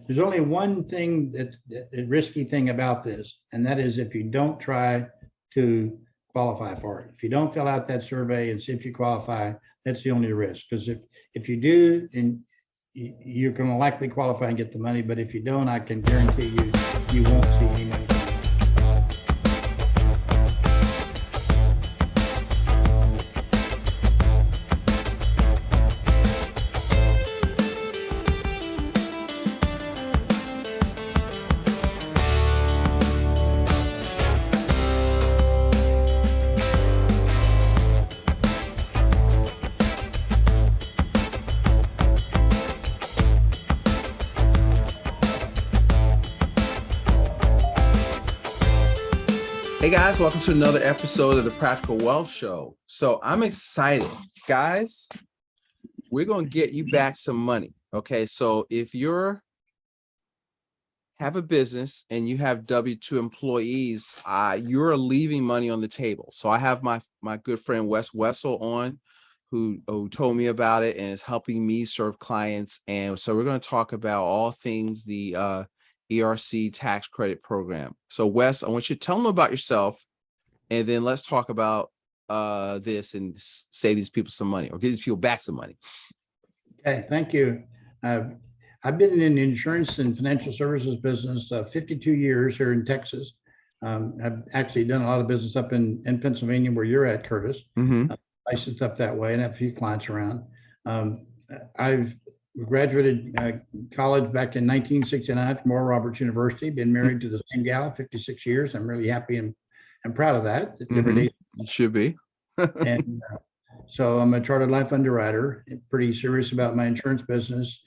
there's only one thing that risky thing about this, and that is if you don't try to qualify for it. If you don't fill out that survey and see if you qualify, that's the only risk. Because if you do, and you're going to likely qualify and get the money, but if you don't, I can guarantee you won't see any money. Hey guys, welcome to another episode of the Practical Wealth Show. So I'm excited. Guys, we're going to get you back some money. Okay, so if you're have a business and you have W-2 employees, you're leaving money on the table. So I have my good friend Wes Wessel on who told me about it and is helping me serve clients. And so we're going to talk about all things the ERC tax credit program. So Wes, I want you to tell them about yourself, and then let's talk about this and save these people some money or give these people back some money. Okay, thank you. I've been in the insurance and financial services business 52 years here in Texas. I've actually done a lot of business up in Pennsylvania where you're at, Curtis. Mm-hmm. Licensed up that way and have a few clients around. I've graduated college back in 1969 from Oral Roberts University. Been married to the same gal 56 years. I'm really happy and proud of that. Every day. It should be. And so I'm a chartered life underwriter, pretty serious about my insurance business.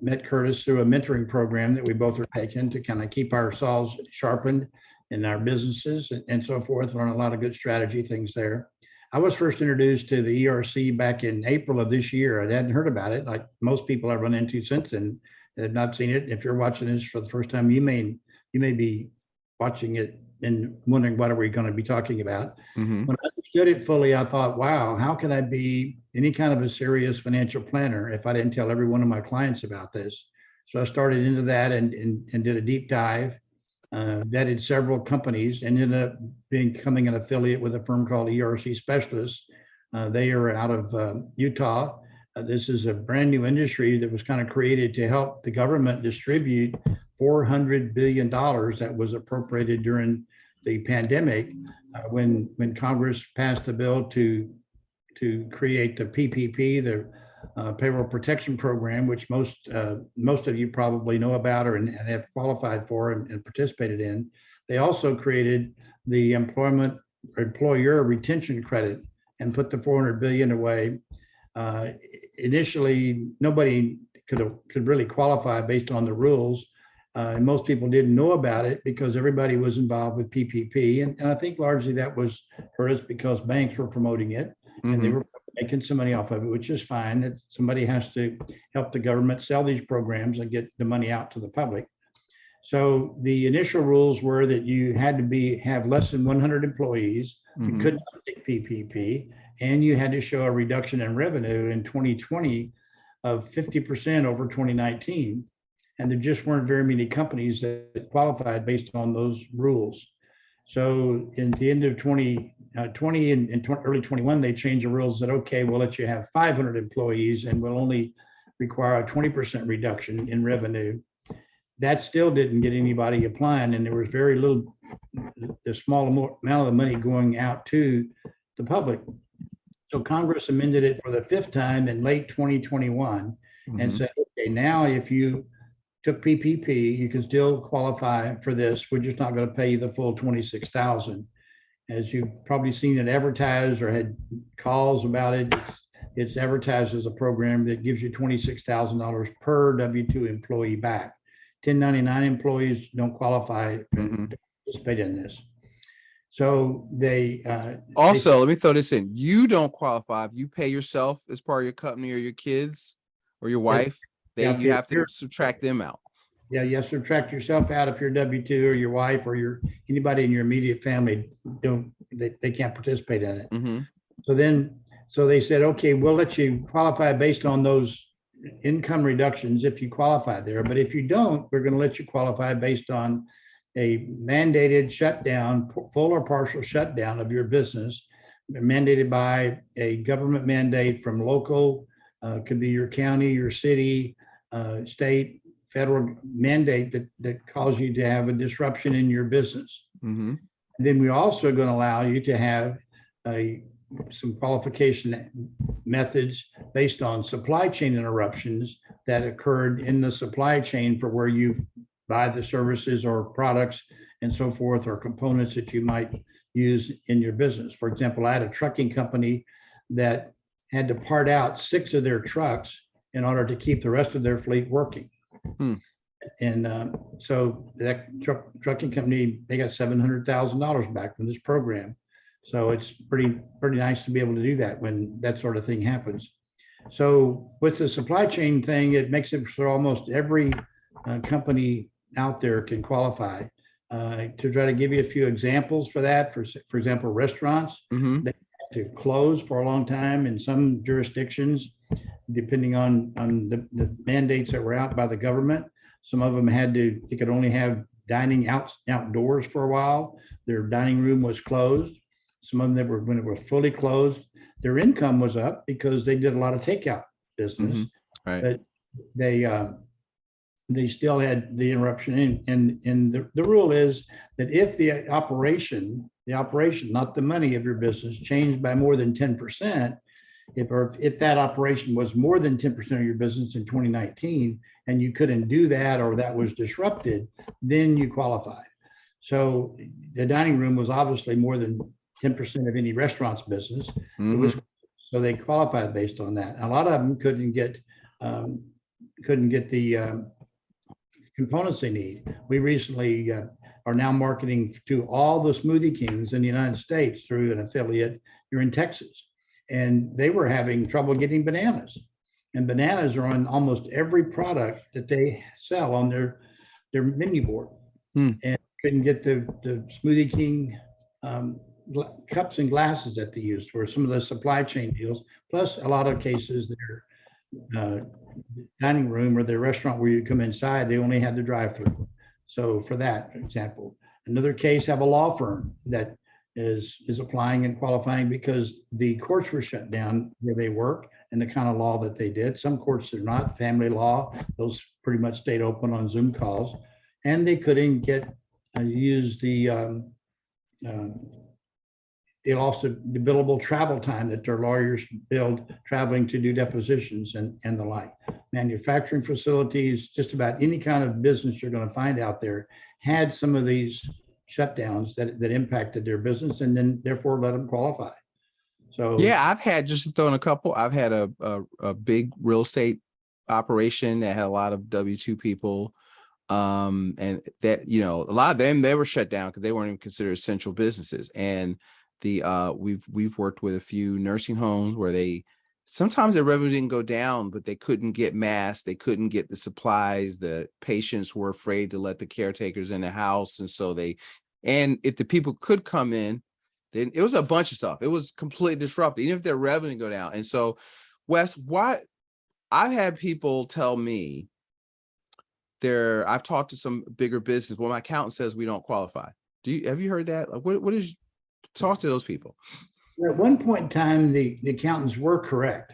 Met Curtis through a mentoring program that we both are taking to kind of keep ourselves sharpened in our businesses and so forth. Learn a lot of good strategy things there. I was first introduced to the ERC back in April of this year. I hadn't heard about it, like most people I've run into since then have not seen it. If you're watching this for the first time, you may be watching it and wondering what are we going to be talking about. Mm-hmm. When I understood it fully, I thought, wow, how can I be any kind of a serious financial planner if I didn't tell every one of my clients about this? So I started into that and did a deep dive. Vetted several companies and ended up becoming an affiliate with a firm called ERC Specialists. They are out of Utah. This is a brand new industry that was kind of created to help the government distribute $400 billion that was appropriated during the pandemic when Congress passed a bill to create the PPP, the payroll protection program, which most of you probably know about or and have qualified for and participated in. They also created the employer retention credit and put the $400 billion away. Initially, nobody could really qualify based on the rules. And most people didn't know about it because everybody was involved with PPP. And I think largely that was hurt us because banks were promoting it and they were making some money off of it, which is fine. That somebody has to help the government sell these programs and get the money out to the public. So the initial rules were that you had to have less than 100 employees. You could not take PPP, and you had to show a reduction in revenue in 2020 of 50% over 2019. And there just weren't very many companies that qualified based on those rules. So in the end of 2020 and early 21, they changed the rules that, okay, we'll let you have 500 employees and we'll only require a 20% reduction in revenue. That still didn't get anybody applying, and there was very little, the small amount of the money going out to the public. So Congress amended it for the fifth time in late 2021 and said, okay, now if you took PPP, you can still qualify for this. We're just not going to pay you the full $26,000. As you've probably seen it advertised or had calls about it, it's advertised as a program that gives you $26,000 per W-2 employee back. 1099 employees don't qualify to participate in this. So they also, let me throw this in. You don't qualify if you pay yourself as part of your company or your kids or your wife. You have to subtract them out. Yeah, you have to subtract yourself out if you're W-2 or your wife or anybody in your immediate family they can't participate in it. So they said, okay, we'll let you qualify based on those income reductions if you qualify there. But if you don't, we're going to let you qualify based on a mandated shutdown, full or partial shutdown of your business, mandated by a government mandate from local, could be your county, your city, state, federal mandate that calls you to have a disruption in your business. Mm-hmm. And then we're also going to allow you to have some qualification methods based on supply chain interruptions that occurred in the supply chain for where you buy the services or products and so forth, or components that you might use in your business. For example, I had a trucking company that had to part out 6 of their trucks in order to keep the rest of their fleet working. And so that trucking company, they got $700,000 back from this program. So it's pretty nice to be able to do that when that sort of thing happens. So with the supply chain thing, it makes it so almost every company out there can qualify. To try to give you a few examples for that, for example, restaurants, Mm-hmm. they had to close for a long time in some jurisdictions, depending on the mandates that were out by the government. Some of them they could only have dining outdoors for a while. Their dining room was closed. Some of them when it was fully closed, their income was up because they did a lot of takeout business. Mm-hmm. Right. But they still had the interruption. And the rule is that if the operation, not the money of your business, changed by more than 10%, if that operation was more than 10% of your business in 2019 and you couldn't do that, or that was disrupted, then you qualify. So the dining room was obviously more than 10% of any restaurant's business. Mm-hmm. It was, so they qualified based on that. A lot of them couldn't get the components they need. We recently are now marketing to all the Smoothie Kings in the United States through an affiliate here in Texas. And they were having trouble getting bananas. And bananas are on almost every product that they sell on their menu board. And couldn't get the Smoothie King cups and glasses that they used for some of the supply chain deals. Plus, a lot of cases, their dining room or their restaurant where you come inside, they only had the drive-through. So for that example, another case, have a law firm that is applying and qualifying because the courts were shut down where they work and the kind of law that they did. Some courts are not. Family law, those pretty much stayed open on Zoom calls, and they couldn't get use the they lost the billable travel time that their lawyers billed traveling to do depositions and the like. Manufacturing facilities, just about any kind of business you're going to find out there had some of these shutdowns that impacted their business, and then therefore let them qualify. So yeah, I've had, just to throw in a couple, I've had a big real estate operation that had a lot of W-2 people. And that, a lot of them, they were shut down because they weren't even considered essential businesses. And we've worked with a few nursing homes where sometimes their revenue didn't go down, but they couldn't get masks, they couldn't get the supplies, the patients were afraid to let the caretakers in the house. And so and if the people could come in, then it was a bunch of stuff. It was completely disrupted, even if their revenue go down. And so, Wes, I've had people tell me I've talked to some bigger business. Well, my accountant says we don't qualify. Have you heard that? Like, what is, talk to those people. At one point in time, the accountants were correct.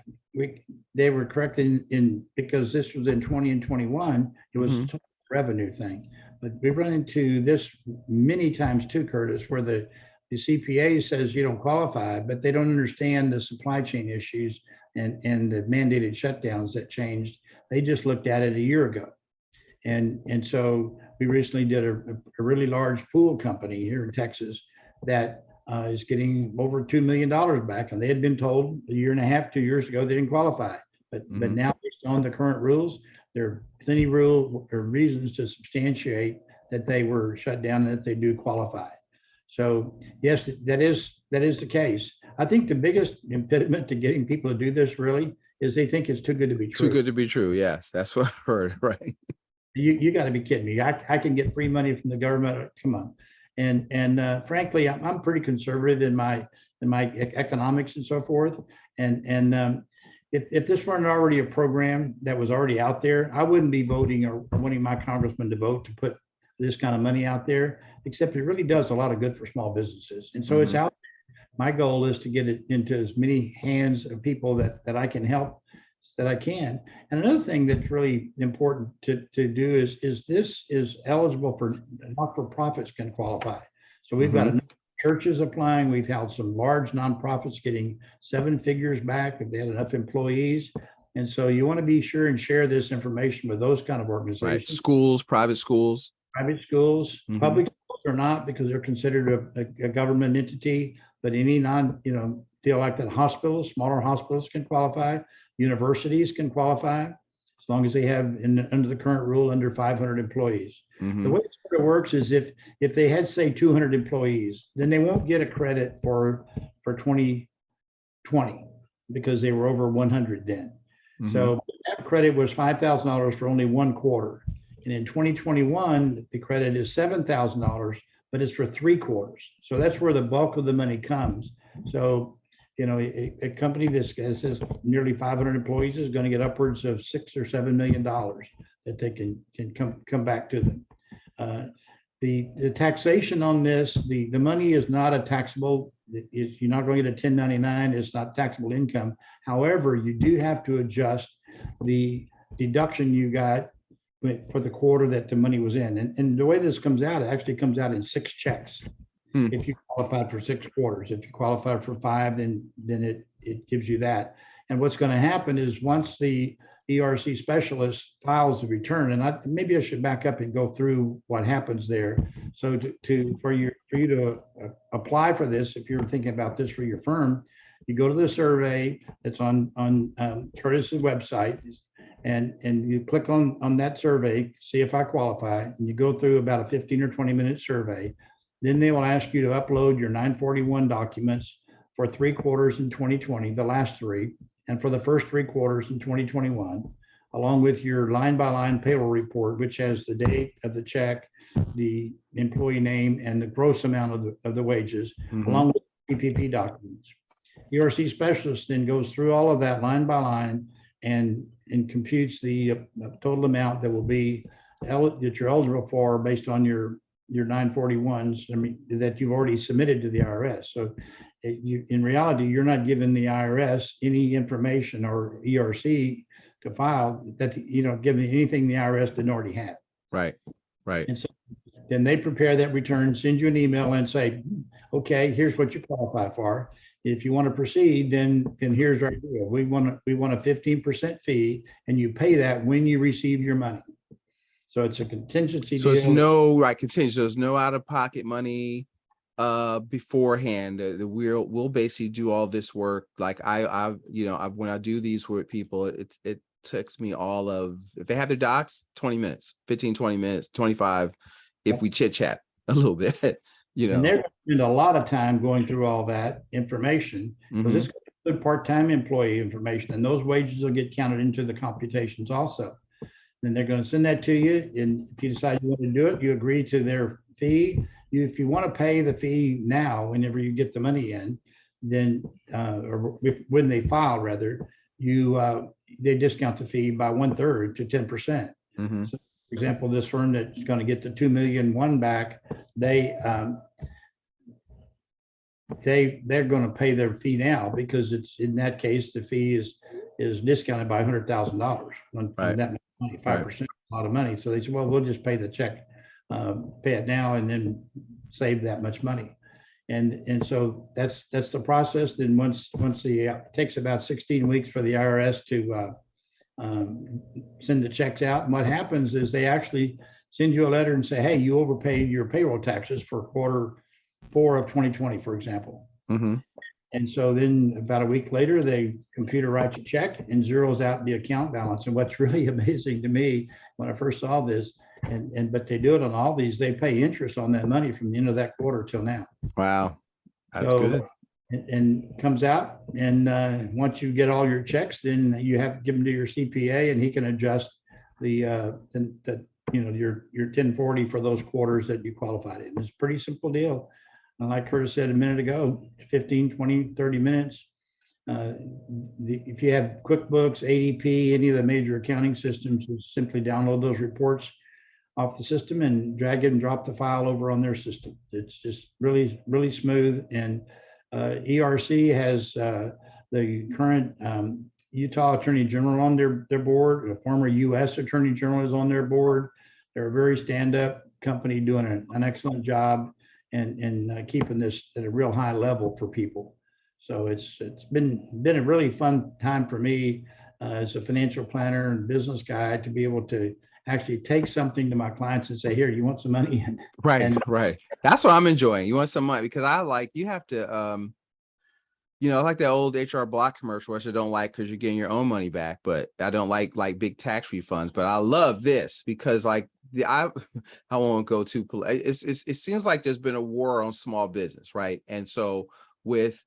They were correct in because this was in 20 and 21. It was a revenue thing. But we run into this many times too, Curtis, where the CPA says you don't qualify, but they don't understand the supply chain issues and the mandated shutdowns that changed. They just looked at it a year ago. And so we recently did a really large pool company here in Texas that is getting over $2 million back. And they had been told a year and a half, 2 years ago, they didn't qualify. But now, based on the current rules, there are plenty of reasons to substantiate that they were shut down and that they do qualify. So yes, that is the case. I think the biggest impediment to getting people to do this really is they think it's too good to be true. Too good to be true. Yes, that's what I've heard. Right. You got to be kidding me. I can get free money from the government. Come on. And frankly, I'm pretty conservative in my economics and so forth. And if this weren't already a program that was already out there, I wouldn't be voting or wanting my congressman to vote to put this kind of money out there, except it really does a lot of good for small businesses. And so it's out. My goal is to get it into as many hands of people that I can help that I can. And another thing that's really important to do is this is eligible for not-for-profits can qualify. So we've got churches applying. We've had some large nonprofits getting 7 figures back if they had enough employees. And so you want to be sure and share this information with those kind of organizations. Right. Schools, private schools. Private schools, public schools are not because they're considered a government entity, but any deal like that, hospitals, smaller hospitals can qualify, universities can qualify, as long as they have under the current rule under 500 employees. The way it sort of works is if they had, say, 200 employees, then they won't get a credit for 2020 because they were over 100 then. So that credit was $5,000 for only 1 quarter. And in 2021, the credit is $7,000, but it's for 3 quarters. So that's where the bulk of the money comes. So, a company that has nearly 500 employees is going to get upwards of $6 or $7 million that they can come back to them. The taxation on this, the money is not a taxable. You're not going to get a 1099. It's not taxable income. However, you do have to adjust the deduction you got for the quarter that the money was in. And the way this comes out, it actually comes out in 6 checks. If you qualified for 6 quarters. If you qualify for 5, then it gives you that. And what's going to happen is once the ERC specialist files the return, and maybe I should back up and go through what happens there. So for you to apply for this, if you're thinking about this for your firm, you go to the survey that's on Curtis's website, and you click on that survey, see if I qualify, and you go through about a 15 or 20-minute survey. Then they will ask you to upload your 941 documents for 3 quarters in 2020, the last 3, and for the first 3 quarters in 2021, along with your line-by-line payroll report, which has the date of the check, the employee name, and the gross amount of the wages, along with PPP documents. ERC specialist then goes through all of that line by line and computes the total amount that will be that you're eligible for based on your 941s, that you've already submitted to the IRS. So in reality, you're not giving the IRS any information or ERC to file that, giving anything the IRS didn't already have. Right. And so then they prepare that return, send you an email and say, okay, here's what you qualify for. If you want to proceed, then here's our deal. We want a 15% fee, and you pay that when you receive your money. So it's a contingency So deal. it's no contingency. There's no out-of-pocket money beforehand. We'll basically do all this work. Like when I do these with people, it takes me all of, if they have their docs, 20 minutes, 15, 20 minutes, 25, if we chit chat a little bit, And they're going to spend a lot of time going through all that information, because it's good part-time employee information, and those wages will get counted into the computations also. Then they're going to send that to you, and if you decide you want to do it, you agree to their fee. If you want to pay the fee now, whenever you get the money in, then when they file, rather, they discount the fee by 1/3 to 10%. So, for example, this firm that's going to get the $2 million back, they're going to pay their fee now, because it's, in that case, the fee is discounted by $100,000 on that money, 5%, a lot of money. So they said, well, we'll just pay the check, pay it now, and then save that much money. And so that's the process. Then once it takes about 16 weeks for the IRS to send the checks out. And what happens is they actually send you a letter and say, hey, you overpaid your payroll taxes for Q4 of 2020, for example. And so then about a week later, the computer writes a check and zeroes out the account balance. And what's really amazing to me when I first saw this, but they do it on all these, they pay interest on that money from the end of that quarter till now. Wow. That's good. And comes out, and once you get all your checks, then you have to give them to your CPA, and he can adjust your 1040 for those quarters that you qualified in. It's a pretty simple deal. And like Curtis said a minute ago, 15, 20, 30 minutes. If you have QuickBooks, ADP, any of the major accounting systems, you simply download those reports off the system and drag it and drop the file over on their system. It's just really, really smooth. And ERC has the current Utah Attorney General on their board. A former U.S. Attorney General is on their board. They're a very stand-up company doing an excellent job and keeping this at a real high level for people. So it's been a really fun time for me as a financial planner and business guy to be able to actually take something to my clients and say, here, you want some money? Right. That's what I'm enjoying. You want some money, because I like, you have to, I like that old HR Block commercial, which I don't like because you're getting your own money back, but I don't like big tax refunds. But I love this because I won't go too, it seems like there's been a war on small business, right? And so with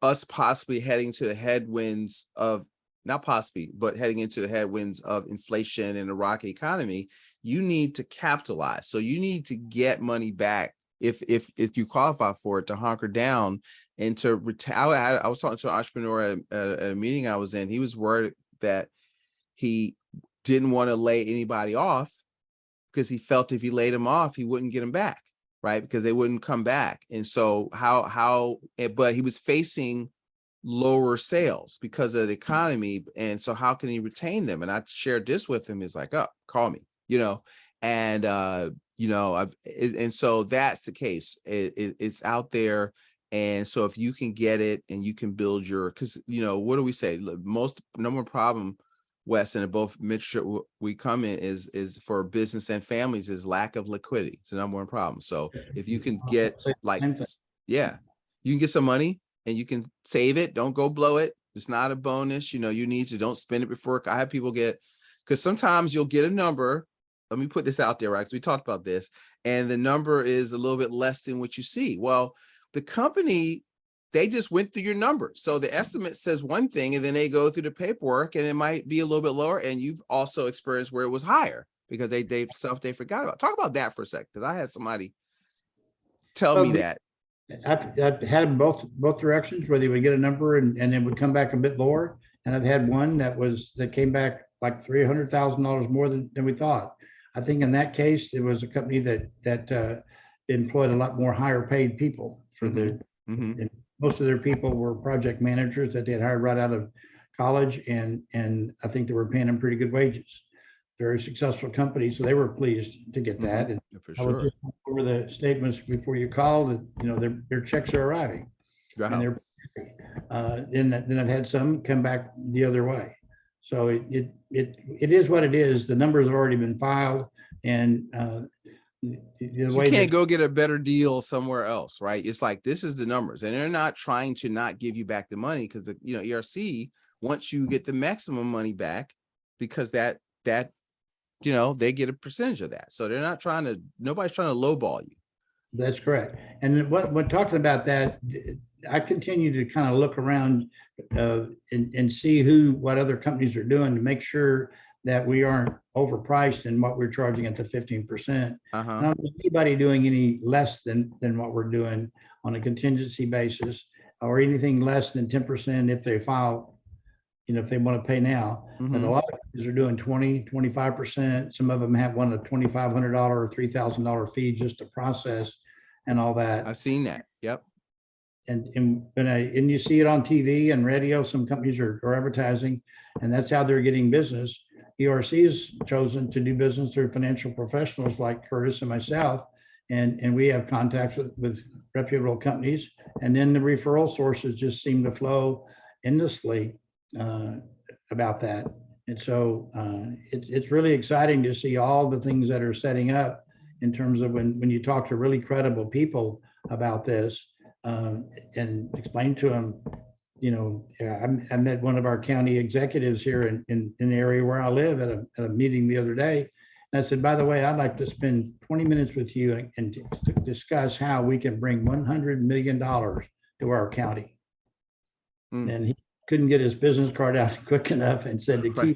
us possibly heading to the headwinds of, not possibly, but heading into the headwinds of inflation and a rocky economy, you need to capitalize. So you need to get money back if you qualify for it, to hunker down and to retire. I was talking to an entrepreneur at a meeting I was in. He was worried that he didn't want to lay anybody off because he felt if he laid them off, he wouldn't get them back, right? Because they wouldn't come back. And so but he was facing lower sales because of the economy. And so how can he retain them? And I shared this with him. He's like, oh, call me, and, and so that's the case. It's out there. And so if you can get it and you can build because, what do we say? Most number one problem, Wes, and both Mitch we come in is for business and families is lack of liquidity. It's the number one problem. So if you can get you can get some money and you can save it, don't go blow it. It's not a bonus. You need to, don't spend it before. I have people because sometimes you'll get a number. Let me put this out there, right? Because we talked about this, and the number is a little bit less than what you see. Well, the company, they just went through your numbers. So the estimate says one thing, and then they go through the paperwork and it might be a little bit lower. And you've also experienced where it was higher because they forgot about. Talk about that for a second, because I had somebody tell me that. I've had them both directions, where they would get a number and it would come back a bit lower. And I've had one that came back like $300,000 more than we thought. I think in that case, it was a company that employed a lot more higher paid people for and most of their people were project managers that they had hired right out of college. And I think they were paying them pretty good wages. Very successful company. So they were pleased to get that. And for I sure. was just over the statements before you called, their checks are arriving. Wow. And they're then I've had some come back the other way. So it is what it is. The numbers have already been filed, and you can't go get a better deal somewhere else, right? It's like, this is the numbers, and they're not trying to not give you back the money, because ERC wants you get the maximum money back, because that they get a percentage of that. So they're not nobody's trying to lowball you. That's correct. And when talking about that, I continue to kind of look around and see what other companies are doing to make sure that we aren't overpriced in what we're charging at the 15%. I don't see anybody doing any less than what we're doing on a contingency basis, or anything less than 10% if they file, if they want to pay now. And a lot of companies are doing 20, 25%. Some of them have a $2,500 or $3,000 fee just to process and all that. I've seen that. Yep. And you see it on TV and radio. Some companies are advertising, and that's how they're getting business. ERC has chosen to do business through financial professionals like Curtis and myself, and we have contacts with reputable companies, and then the referral sources just seem to flow endlessly about that. And so it's really exciting to see all the things that are setting up in terms of when you talk to really credible people about this, and explain to them, I met one of our county executives here in the area where I live at a meeting the other day. And I said, by the way, I'd like to spend 20 minutes with you and to discuss how we can bring $100 million to our county. And he couldn't get his business card out quick enough, and said, to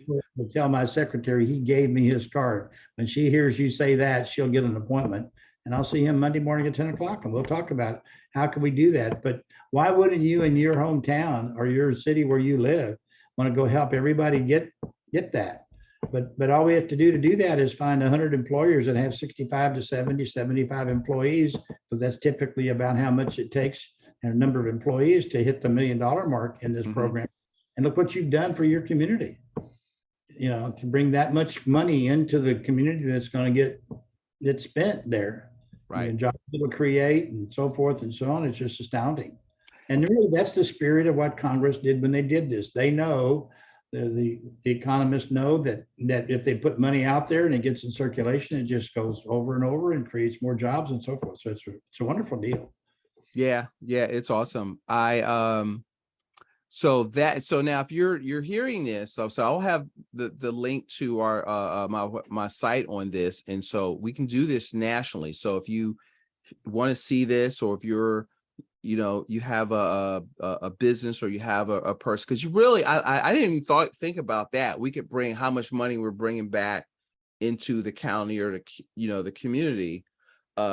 tell my secretary he gave me his card. When she hears you say that, she'll get an appointment. And I'll see him Monday morning at 10 o'clock and we'll talk about how can we do that. But why wouldn't you in your hometown or your city where you live want to go help everybody get that? But all we have to do that is find 100 employers that have 65 to 70, 75 employees, because that's typically about how much it takes and a number of employees to hit the $1 million mark in this program. And look what you've done for your community. You know, to bring that much money into the community that's going to get spent there. Right. And jobs it'll create and so forth and so on. It's just astounding. And really, that's the spirit of what Congress did when they did this. They know, the economists know that if they put money out there and it gets in circulation, it just goes over and over and creates more jobs and so forth. So it's a wonderful deal. Yeah, it's awesome. So now if you're hearing this, so I'll have the link to our my site on this, and so we can do this nationally. So if you want to see this, or if you're you have a business, or you have a person, because you really I didn't even think about that. We could bring how much money we're bringing back into the county or the community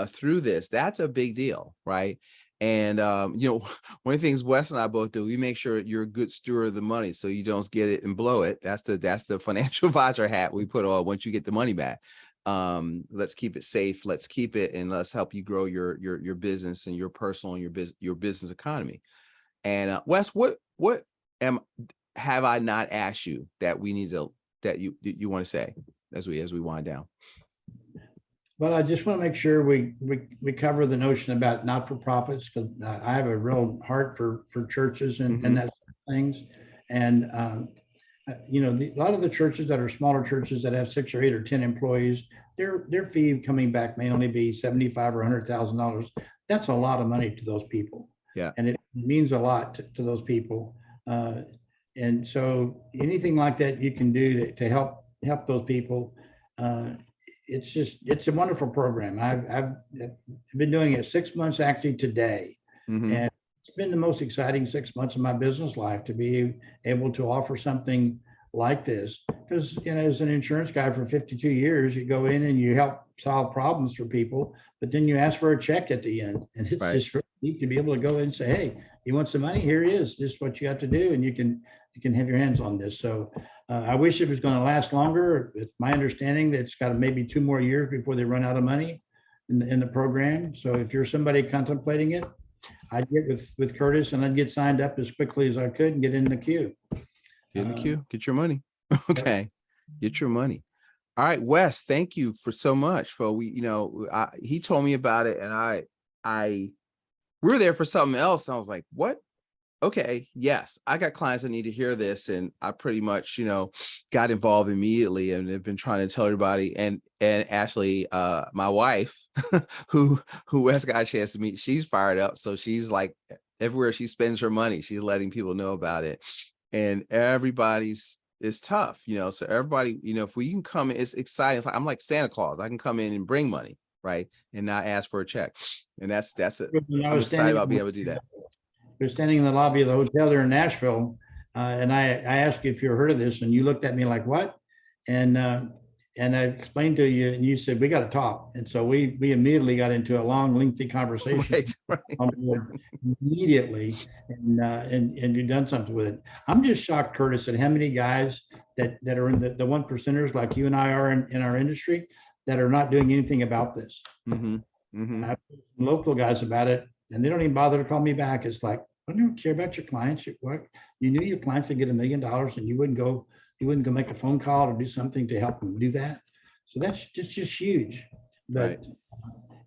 through this. That's a big deal, right? And one of the things Wes and I both do, we make sure you're a good steward of the money, so you don't get it and blow it. That's the financial advisor hat we put on once you get the money back. Let's keep it safe. Let's keep it, and let's help you grow your business and your personal and your business economy. And Wes, what have I not asked you that we need to that you want to say as we wind down? Well, I just want to make sure we cover the notion about not-for-profits, because I have a real heart for churches and that sort of things. And a lot of the churches that are smaller churches that have 6 or 8 or 10 employees, their fee coming back may only be $75,000 or $100,000. That's a lot of money to those people. Yeah, and it means a lot to those people. And so anything like that you can do to help those people. It's a wonderful program. I've been doing it 6 months actually today. And it's been the most exciting 6 months of my business life to be able to offer something like this. Because, as an insurance guy for 52 years, you go in and you help solve problems for people, but then you ask for a check at the end. And it's just really neat to be able to go in and say, hey, you want some money? Here it is. This is what you have to do. And you can have your hands on this. So I wish it was going to last longer. It's my understanding that it's got maybe 2 more years before they run out of money in the program. So if you're somebody contemplating it, I'd get with Curtis and I'd get signed up as quickly as I could and get in the queue. Get in the queue, get your money. Okay, get your money. All right, Wes, thank you for so much. He told me about it, and we were there for something else. And I was like, what? Okay, yes, I got clients that need to hear this, and I pretty much, got involved immediately, and have been trying to tell everybody. And actually, my wife, who Wes got a chance to meet, she's fired up. So she's like, everywhere she spends her money, she's letting people know about it, and it's tough, So everybody, if we can come in, it's exciting. It's like, I'm like Santa Claus. I can come in and bring money, right, and not ask for a check, and that's it. I'm excited about being able to do that. We're standing in the lobby of the hotel there in Nashville, and I asked you if you heard of this, and you looked at me like, what? And I explained to you, and you said, we got to talk. And so we immediately got into a long, lengthy conversation immediately, and you've done something with it. I'm just shocked, Curtis, at how many guys that are in the 1%ers like you and I are in our industry that are not doing anything about this. I've local guys about it, and they don't even bother to call me back. It's like, I don't care about your clients. You knew your clients would get $1 million, and you wouldn't go make a phone call or do something to help them do that. So that's just huge. But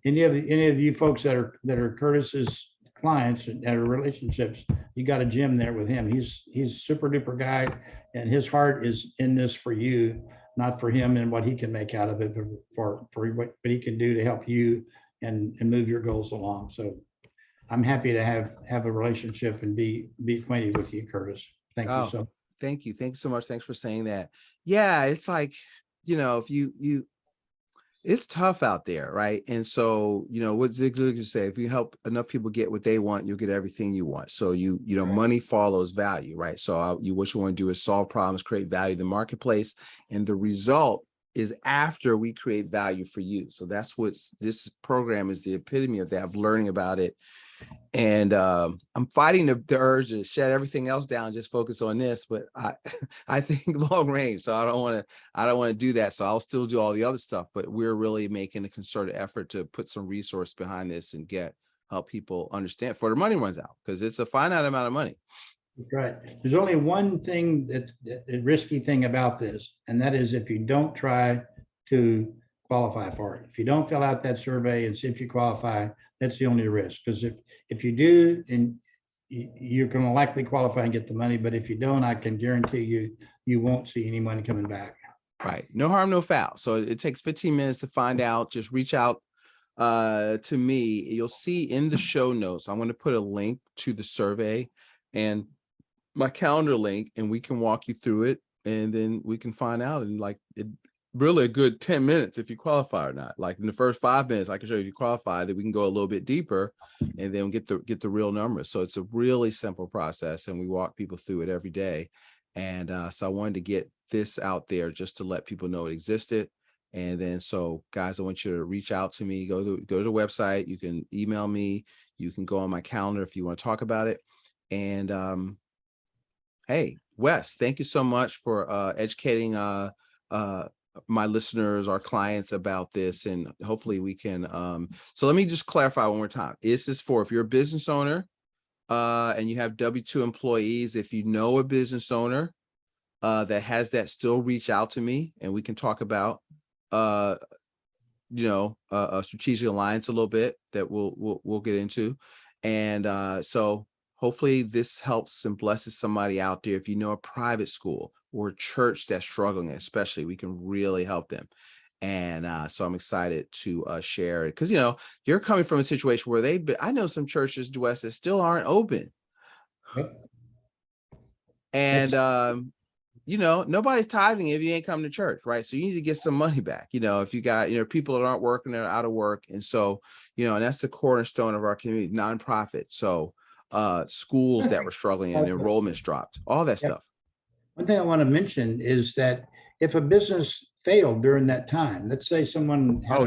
any of you folks that are Curtis's clients and that are relationships, you got a gem there with him. He's super duper guy, and his heart is in this for you, not for him and what he can make out of it, but for what he can do to help you and move your goals along. So I'm happy to have a relationship and be acquainted with you, Curtis. Thank you so much. Thank you. Thanks so much. Thanks for saying that. Yeah, it's like, if you it's tough out there, right? And so, what Zig Ziglar say, if you help enough people get what they want, you'll get everything you want. So money follows value, right? So what you want to do is solve problems, create value in the marketplace, and the result is after we create value for you. So that's what this program is, the epitome of that, of learning about it. And I'm fighting the urge to shut everything else down, just focus on this. But I think long range, so I don't want to do that. So I'll still do all the other stuff. But we're really making a concerted effort to put some resource behind this and help people understand before their money runs out, because it's a finite amount of money. That's right. There's only one thing the risky thing about this, and that is if you don't try to qualify for it. If you don't fill out that survey and see if you qualify, that's the only risk. Because if you do, and you're going to likely qualify and get the money, but if you don't, I can guarantee you won't see any money coming back. Right. No harm, no foul. So it takes 15 minutes to find out. Just reach out to me. You'll see in the show notes, I'm going to put a link to the survey and my calendar link, and we can walk you through it, and then we can find out in like really a good 10 minutes if you qualify or not. Like in the first 5 minutes, I can show you if you qualify, that we can go a little bit deeper and then get the real numbers. So it's a really simple process, and we walk people through it every day. And so I wanted to get this out there just to let people know it existed. And then, so guys, I want you to reach out to me, go to the website. You can email me, you can go on my calendar if you want to talk about it. And hey, Wes, thank you so much for educating my listeners, our clients about this, and hopefully we can. So let me just clarify one more time. This is for if you're a business owner and you have W-2 employees. If you know a business owner that has that, still reach out to me, and we can talk about a strategic alliance a little bit that we'll get into. And so hopefully this helps and blesses somebody out there. If you know a private school or a church that's struggling, especially, we can really help them. And so I'm excited to share it, because you're coming from a situation where I know some churches, Wes, that still aren't open. Yep. And nobody's tithing if you ain't coming to church, right? So you need to get some money back. If you got people that aren't working, they're out of work, and so and that's the cornerstone of our community, nonprofit. So schools that were struggling and enrollments dropped, all that stuff. One thing I want to mention is that if a business failed during that time, let's say someone had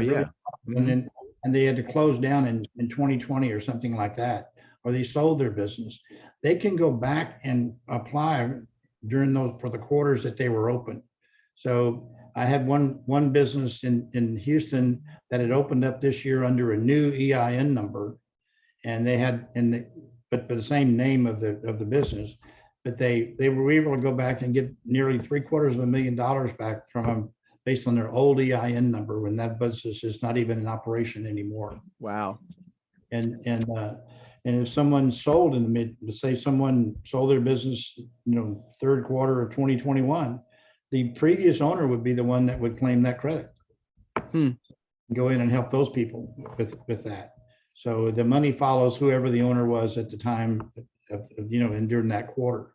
and they had to close down in 2020 or something like that, or they sold their business, they can go back and apply for the quarters that they were open. So I had one business in Houston that had opened up this year under a new EIN number, and they had but the same name of the business, but they were able to go back and get nearly $750,000 back from them based on their old EIN number, when that business is not even in operation anymore. Wow. And if someone sold say someone sold their business, third quarter of 2021, the previous owner would be the one that would claim that credit. Go in and help those people with that. So the money follows whoever the owner was at the time and during that quarter.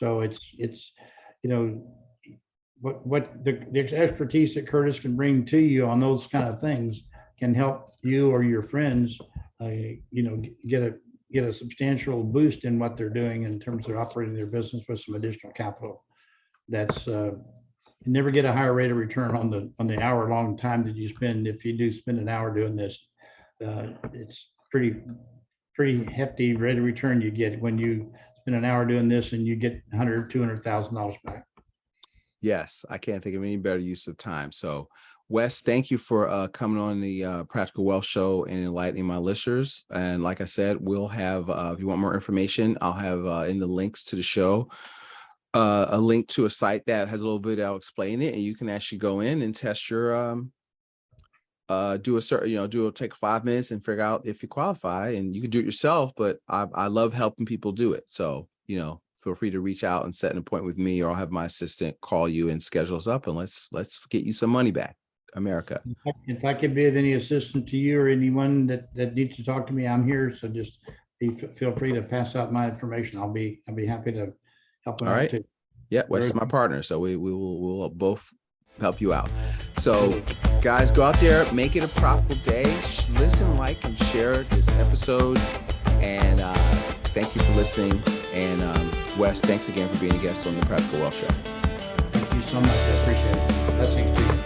So it's what the expertise that Curtis can bring to you on those kind of things can help you or your friends, get a substantial boost in what they're doing in terms of operating their business with some additional capital. That's you never get a higher rate of return on the hour-long time that you spend. If you do spend an hour doing this, it's pretty hefty rate of return you get when you spend an hour doing this and you get $200,000 back. Yes, I can't think of any better use of time. So Wes, thank you for coming on the Practical Wealth Show and enlightening my listeners. And like I said, we'll have, if you want more information, I'll have in the links to the show, a link to a site that has a little bit, I'll explain it, and you can actually go in and test your, take 5 minutes and figure out if you qualify, and you can do it yourself, but I love helping people do it. So, feel free to reach out and set an appointment with me, or I'll have my assistant call you and schedule us up, and let's get you some money back, America. If I could be of any assistance to you or anyone that needs to talk to me, I'm here. So just feel free to pass out my information. I'll be happy to help. All right. Too. Yeah, Wes is my partner, so we'll both help you out. So guys, go out there, make it a profitable day. Listen, like, and share this episode. And thank you for listening. And Wes, thanks again for being a guest on the Practical Wealth Show. Thank you so much. I appreciate it. Blessings to you.